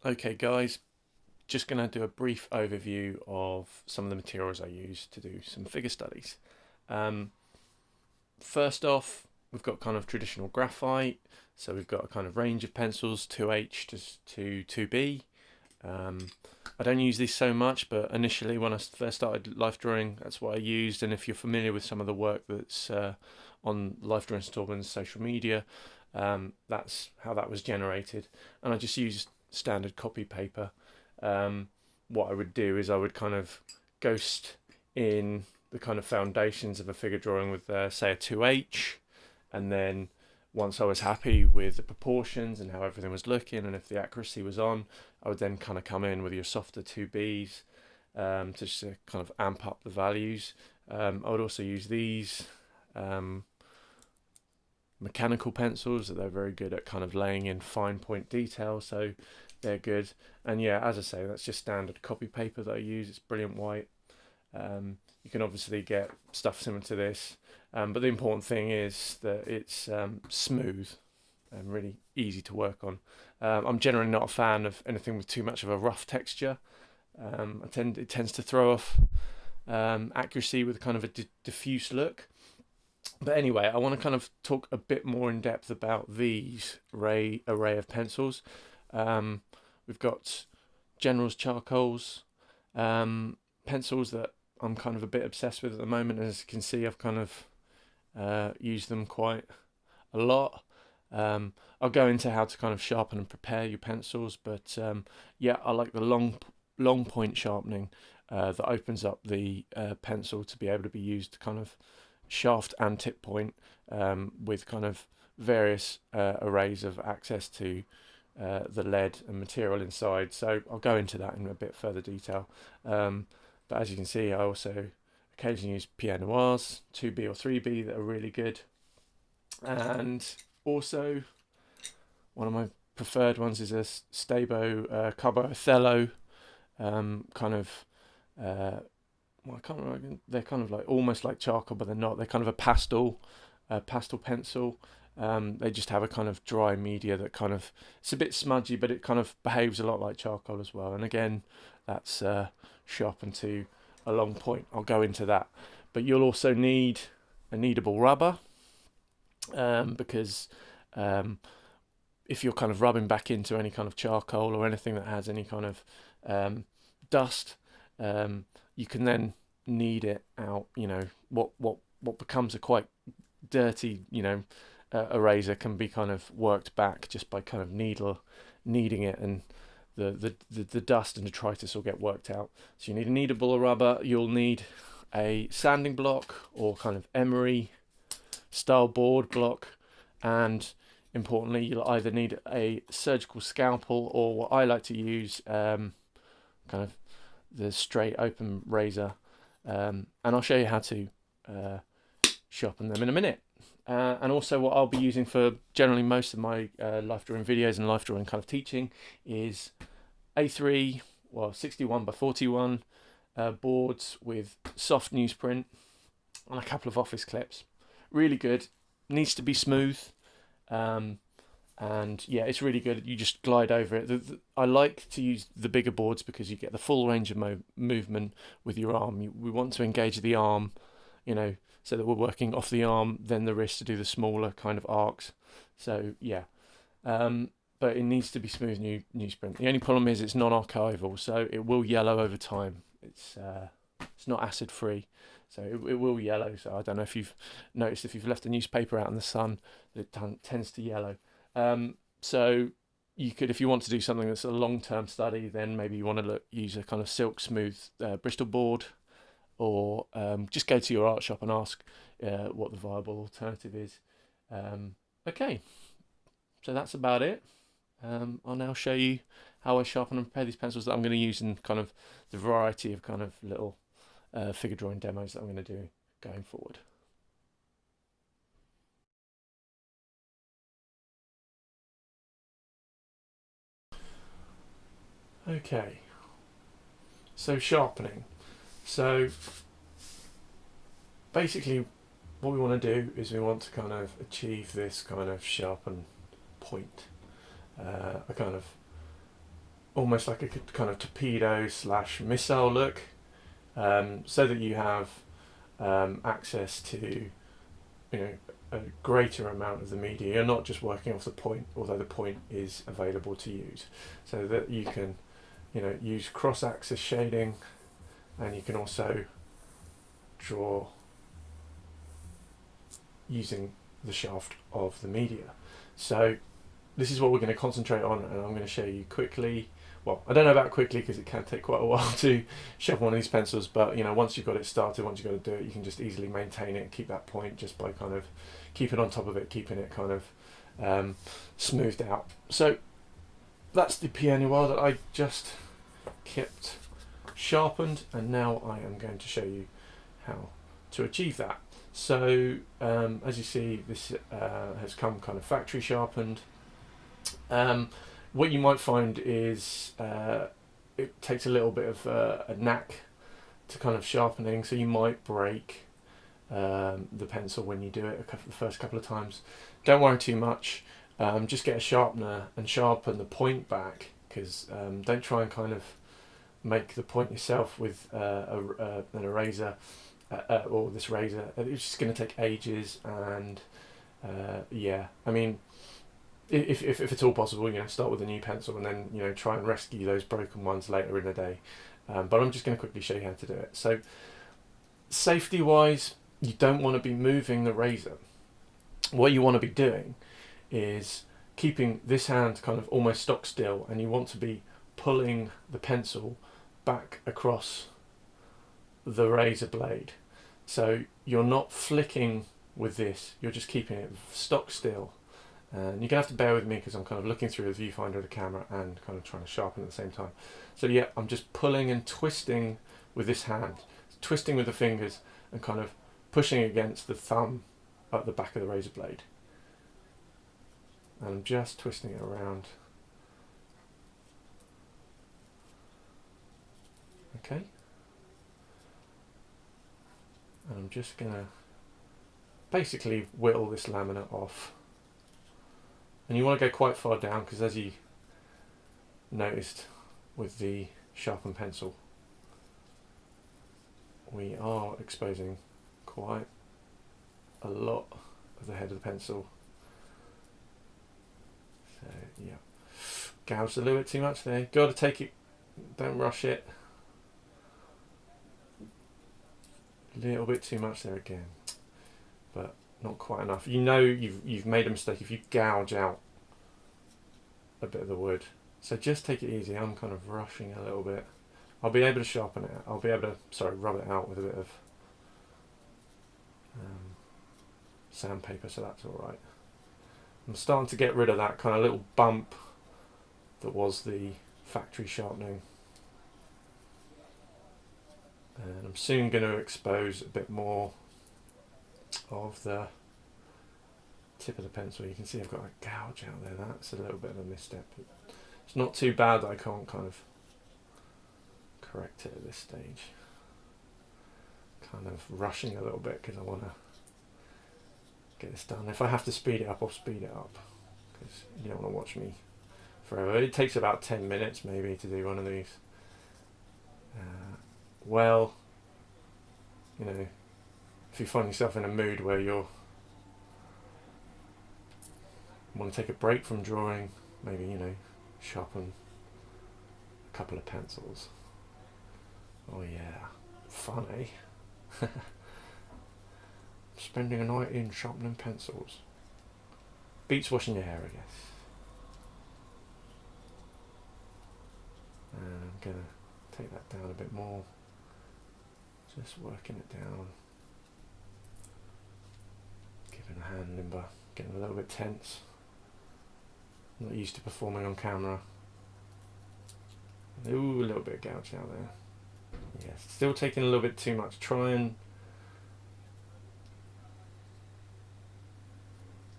Okay guys, just going to do a brief overview of some of the materials I use to do some figure studies. Um, First off, we've got kind of traditional graphite, so we've got a kind of range of pencils, 2H to 2B. I don't use these so much, but initially when I first started life drawing, that's what I used. And if you're familiar with some of the work that's on Life Drawing St.Albans social media, that's how that was generated. And I just used standard copy paper. What I would do is I would kind of ghost in the kind of foundations of a figure drawing with, say, a 2H, and then once I was happy with the proportions and how everything was looking and if the accuracy was on, I would then kind of come in with your softer 2Bs to just kind of amp up the values. I would also use these mechanical pencils that they're very good at kind of laying in fine point detail, so they're good. And yeah, as I say, that's just standard copy paper that I use. It's brilliant white. You can obviously get stuff similar to this, but the important thing is that it's smooth and really easy to work on. I'm generally not a fan of anything with too much of a rough texture. It tends to throw off accuracy with kind of a diffuse look. But anyway, I want to kind of talk a bit more in depth about these array of pencils. We've got General's charcoals, pencils that I'm kind of a bit obsessed with at the moment. As you can see, I've kind of used them quite a lot. I'll go into how to kind of sharpen and prepare your pencils, but yeah, I like the long point sharpening that opens up the pencil to be able to be used to kind of shaft and tip point with kind of various arrays of access to the lead and material inside. So I'll go into that in a bit further detail. But as you can see, I also occasionally use Pierre Noirs, 2B or 3B that are really good. And also, one of my preferred ones is a Stabo Carbo Othello, kind of, well, I can't remember, they're kind of like almost like charcoal, but they're not. They're kind of a pastel pencil. They just have a kind of dry media that kind of, it's a bit smudgy, but it kind of behaves a lot like charcoal as well. And again, that's sharpened to a long point. I'll go into that. But you'll also need a kneadable rubber, because if you're kind of rubbing back into any kind of charcoal or anything that has any kind of dust, you can then knead it out. You know, what becomes a quite dirty, eraser can be kind of worked back just by kind of kneading it, and the dust and detritus will get worked out. So you need a kneadable rubber. You'll need a sanding block or kind of emery style board block, and importantly, you'll either need a surgical scalpel or what I like to use, kind of the straight open razor, and I'll show you how to sharpen them in a minute. And also what I'll be using for generally most of my life drawing videos and life drawing kind of teaching is A3, well, 61 by 41 boards with soft newsprint and a couple of office clips. Really good. Needs to be smooth. And yeah, it's really good. You just glide over it. I like to use the bigger boards because you get the full range of movement with your arm. We want to engage the arm, so that we're working off the arm, then the wrist to do the smaller kind of arcs. So yeah, but it needs to be smooth newsprint. The only problem is it's non-archival, so it will yellow over time. It's not acid free, so it will yellow. So I don't know if you've noticed, if you've left a newspaper out in the sun, it tends to yellow. So you could, if you want to do something that's a long-term study, then maybe you want to use a kind of silk smooth Bristol board, or just go to your art shop and ask what the viable alternative is. Okay, so that's about it. I'll now show you how I sharpen and prepare these pencils that I'm going to use in kind of the variety of kind of little figure drawing demos that I'm going to do going forward. Okay, so sharpening. So basically what we want to do is we want to kind of achieve this kind of sharpened point, a kind of almost like a kind of torpedo / missile look, so that you have access to, a greater amount of the media. You're not just working off the point, although the point is available to use, so that you can, use cross-axis shading, and you can also draw using the shaft of the media. So this is what we're going to concentrate on, and I'm going to show you quickly. Well, I don't know about quickly because it can take quite a while to sharpen one of these pencils, but once you've got it started, once you've got to do it, you can just easily maintain it and keep that point just by kind of keeping on top of it, keeping it kind of smoothed out. So that's the Pierre Noir that I just kept sharpened, and now I am going to show you how to achieve that. So as you see, this has come kind of factory sharpened. What you might find is it takes a little bit of a knack to kind of sharpening, so you might break the pencil when you do it the first couple of times. Don't worry too much. Just get a sharpener and sharpen the point back, because don't try and kind of make the point yourself with an eraser or this razor. It's just going to take ages, and yeah, I mean, if it's all possible, start with a new pencil and then try and rescue those broken ones later in the day. But I'm just going to quickly show you how to do it. So safety wise, you don't want to be moving the razor. What you want to be doing is keeping this hand kind of almost stock still, and you want to be pulling the pencil back across the razor blade. So you're not flicking with this, you're just keeping it stock still. And you're going to have to bear with me because I'm kind of looking through the viewfinder of the camera and kind of trying to sharpen at the same time. So yeah, I'm just pulling and twisting with this hand, twisting with the fingers and kind of pushing against the thumb at the back of the razor blade. And I'm just twisting it around. Okay. And I'm just going to basically whittle this laminate off. And you want to go quite far down, because as you noticed with the sharpened pencil, we are exposing quite a lot of the head of the pencil. So yeah, gouged a little bit too much there. Got to take it, don't rush it. A little bit too much there again, but not quite enough. You've made a mistake if you gouge out a bit of the wood. So just take it easy. I'm kind of rushing a little bit. I'll be able to sharpen it. I'll be able to rub it out with a bit of sandpaper, so that's all right. I'm starting to get rid of that kind of little bump that was the factory sharpening. And I'm soon going to expose a bit more of the tip of the pencil. You can see I've got a gouge out there. That's a little bit of a misstep. It's not too bad that I can't kind of correct it at this stage. Kind of rushing a little bit because I want to get this done. If I have to speed it up, I'll speed it up, because you don't want to watch me forever. It takes about 10 minutes maybe to do one of these. Well, if you find yourself in a mood where you want to take a break from drawing, maybe sharpen a couple of pencils. Oh yeah, fun, eh? Spending a night in sharpening pencils. Beats washing your hair, I guess. And I'm gonna take that down a bit more. Just working it down. Giving the hand limber, getting a little bit tense. Not used to performing on camera. Ooh, a little bit of gouge out there. Yeah, still taking a little bit too much. Try and...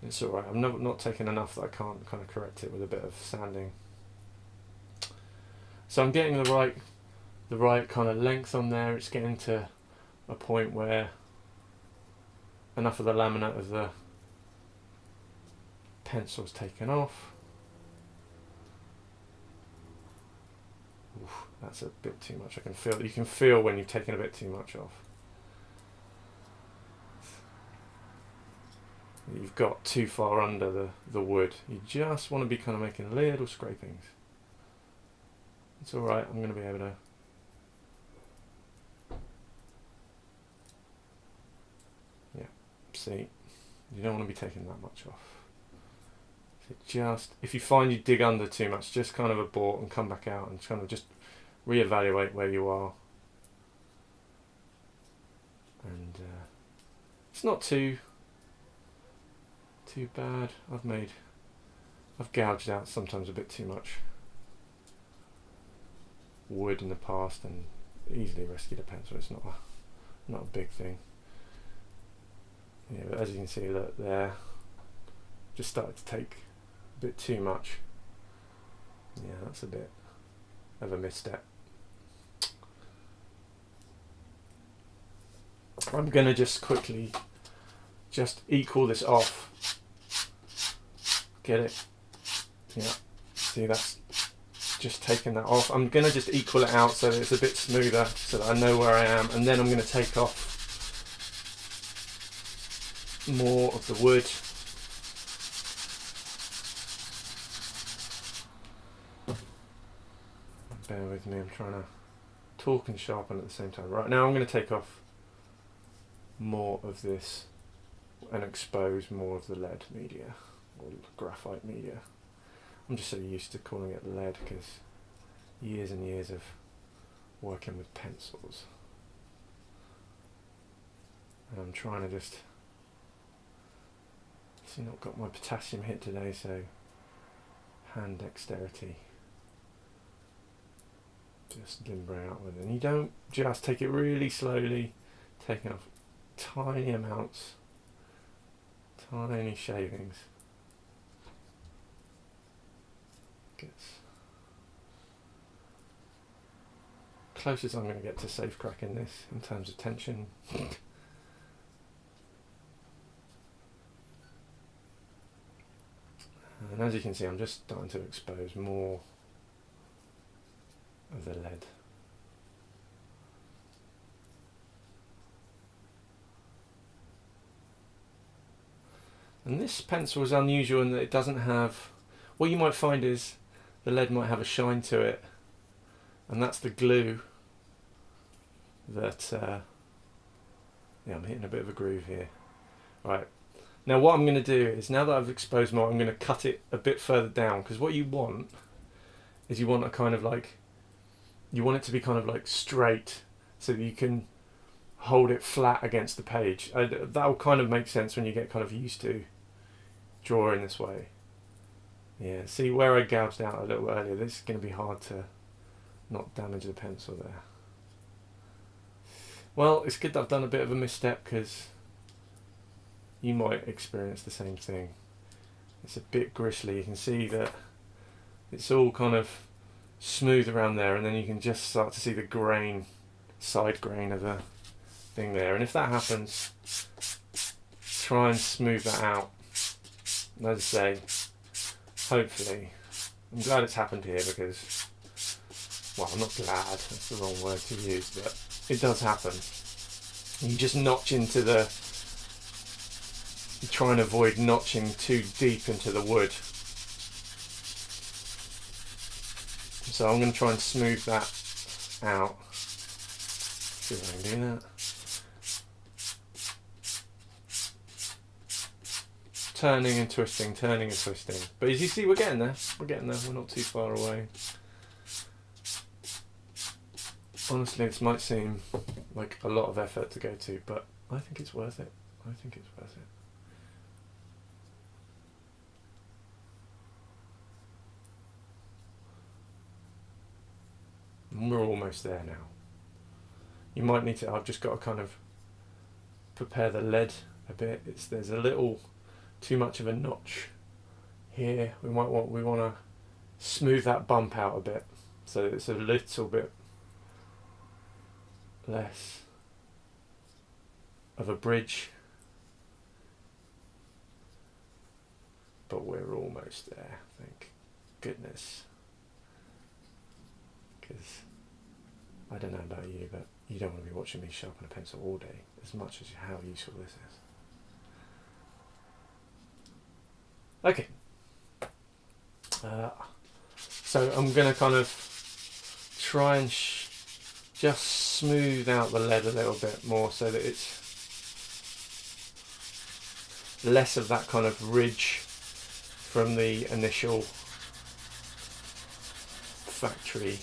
It's alright, I'm not taking enough that I can't kind of correct it with a bit of sanding. So I'm getting the right kind of length on there. It's getting to a point where enough of the laminate of the pencil's taken off. Oof, that's a bit too much. You can feel when you've taken a bit too much off. You've got too far under the wood. You just want to be kind of making little scrapings. It's alright, I'm going to be able to. Yeah, see, you don't want to be taking that much off. So just, if you find you dig under too much, just kind of abort and come back out and kind of just reevaluate where you are. And it's not too bad. I've gouged out sometimes a bit too much wood in the past and easily rescued a pencil. It's not a big thing. Yeah, but as you can see, look there, just started to take a bit too much. Yeah, that's a bit of a misstep. I'm going to just quickly equal this off. Get it? Yeah. See, that's just taking that off. I'm going to just equal it out so that it's a bit smoother so that I know where I am, and then I'm going to take off more of the wood. Bear with me, I'm trying to talk and sharpen at the same time. Right, now I'm going to take off more of this and expose more of the lead media or graphite media. I'm just so used to calling it lead because years and years of working with pencils. And I'm trying to just see, not got my potassium hit today, so hand dexterity. Just limbering out with it. And you don't just take it really slowly, taking off tiny amounts, tiny shavings. Gets closest I'm going to get to safe cracking this in terms of tension. And as you can see, I'm just starting to expose more of the lead. And this pencil is unusual in that it doesn't have, what you might find is the lead might have a shine to it, and that's the glue that, yeah, I'm hitting a bit of a groove here. Right, now what I'm going to do is, now that I've exposed more, I'm going to cut it a bit further down, because what you want is you want a kind of like, you want it to be kind of like straight so that you can hold it flat against the page. That'll kind of make sense when you get kind of used to drawing this way. Yeah, see where I gouged out a little earlier, this is going to be hard to not damage the pencil there. Well, it's good that I've done a bit of a misstep because you might experience the same thing. It's a bit gristly, you can see that it's all kind of smooth around there, and then you can just start to see the grain, side grain of the thing there. And if that happens, try and smooth that out. And as I say, hopefully, I'm glad it's happened here because, well, I'm not glad, that's the wrong word to use, but it does happen. You just notch into the, you try and avoid notching too deep into the wood. So I'm going to try and smooth that out. See if I can do that. Turning and twisting, turning and twisting. But as you see, we're getting there. We're not too far away. Honestly, this might seem like a lot of effort to go to, but I think it's worth it. I think it's worth it. And we're almost there now. You might need to, I've just got to kind of prepare the lead a bit. There's a little too much of a notch here. We want to smooth that bump out a bit so it's a little bit less of a bridge, but we're almost there, thank goodness. because I don't know about you, but you don't want to be watching me sharpen a pencil all day, as much as how useful this is. Okay. So I'm going to kind of try and just smooth out the lead a little bit more so that it's less of that kind of ridge from the initial factory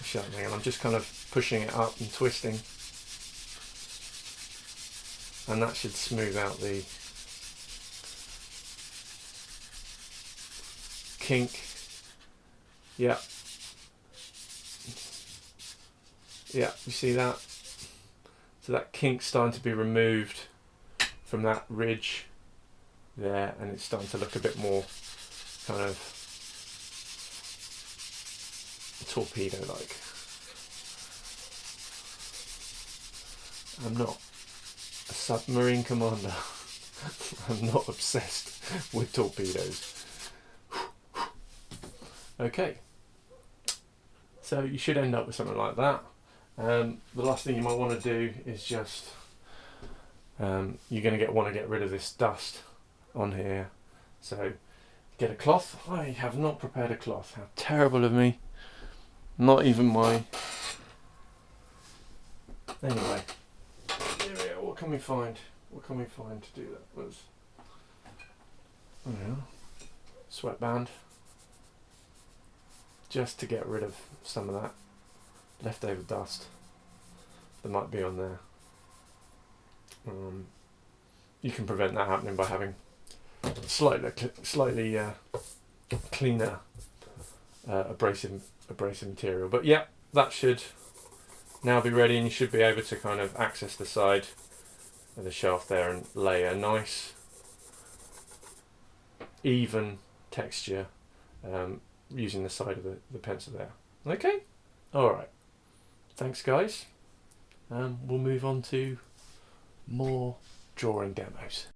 sharpening, and I'm just kind of pushing it up and twisting, and that should smooth out the kink. Yeah, you see that? So that kink's starting to be removed from that ridge there, and it's starting to look a bit more kind of torpedo like. I'm not a submarine commander. I'm not obsessed with torpedoes. Okay, so you should end up with something like that. The last thing you might want to do is just you're going to want to get rid of this dust on here, so get a cloth. I have not prepared a cloth. How terrible of me. Not even my... Anyway, here we are. What can we find? What can we find to do that? Was sweatband, just to get rid of some of that leftover dust that might be on there. You can prevent that happening by having slightly cleaner abrasive material. But yeah, that should now be ready, and you should be able to kind of access the side of the shaft there and lay a nice even texture using the side of the pencil there. Okay, alright, thanks guys. We'll move on to more drawing demos.